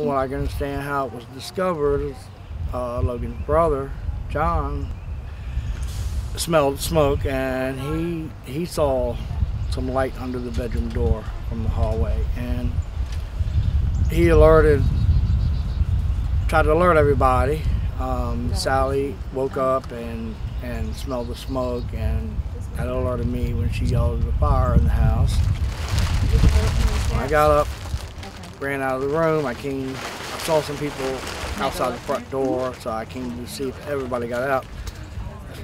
from what I can understand, how it was discovered is Logan's brother, John, smelled smoke, and he saw some light under the bedroom door from the hallway, and he tried to alert everybody. Sally woke up and smelled the smoke, and that alerted me when she yelled at the fire in the house. When I got up, ran out of the room, I saw some people outside the front door, so I came to see if everybody got out.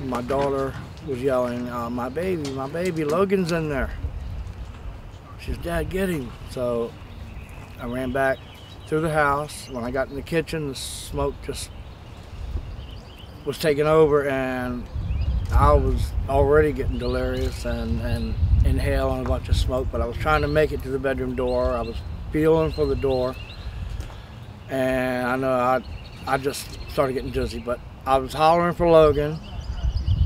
My daughter was yelling, my baby, Logan's in there. She said, Dad, get him. So I ran back through the house. When I got in the kitchen, the smoke just was taking over, and I was already getting delirious and inhaling a bunch of smoke, but I was trying to make it to the bedroom door. I was feeling for the door, and I know I just started getting dizzy, but I was hollering for Logan.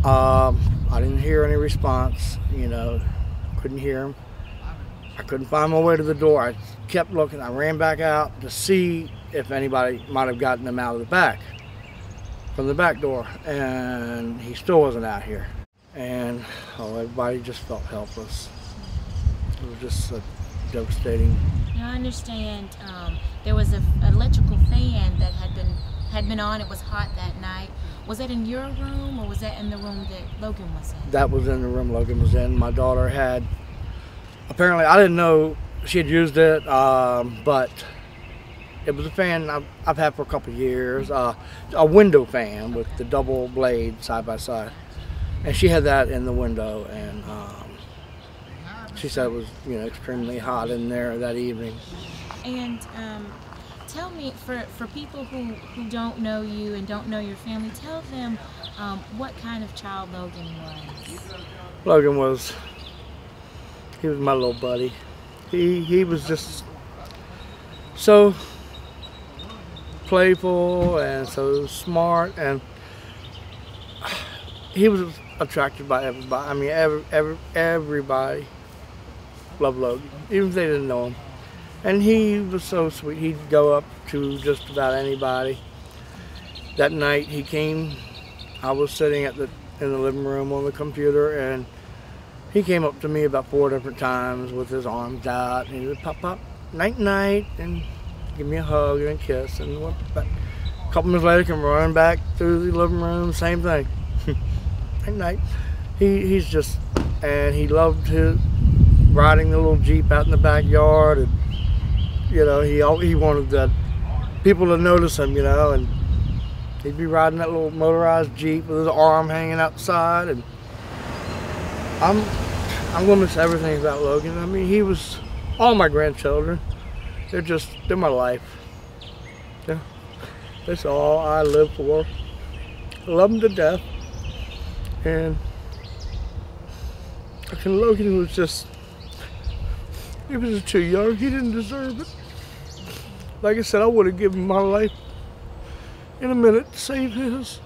I didn't hear any response, couldn't hear him. I couldn't find my way to the door. I kept looking. I ran back out to see if anybody might have gotten him out of the back, from the back door, and he still wasn't out here. And everybody just felt helpless. It was just devastating. Now I understand there was an electrical fan that had been on. It was hot that night. Was that in your room, or was that in the room that Logan was in? That was in the room Logan was in. My daughter had, apparently, I didn't know she had used it, but it was a fan I've had for a couple of years, a window fan with the double blade side by side. And she had that in the window, and she said it was, extremely hot in there that evening. And tell me, for people who don't know you and don't know your family, tell them what kind of child Logan was. Logan was my little buddy. He was just so playful and so smart, and he was attracted by everybody. I mean, everybody loved Logan, even if they didn't know him. And he was so sweet. He'd go up to just about anybody. That night he came, I was sitting in the living room on the computer, and he came up to me about 4 different times with his arms out, and he would pop, night, night, and give me a hug and a kiss, and went back. A couple minutes later, come running back through the living room, same thing. Night, night. He's just, and he loved riding the little Jeep out in the backyard, and he wanted people to notice him, and he'd be riding that little motorized Jeep with his arm hanging outside, and I'm gonna miss everything about Logan. I mean, he was all my grandchildren. They're my life. Yeah, that's all I live for. I love them to death, and Logan was just, he was just too young. He didn't deserve it. Like I said, I would have given my life in a minute to save his.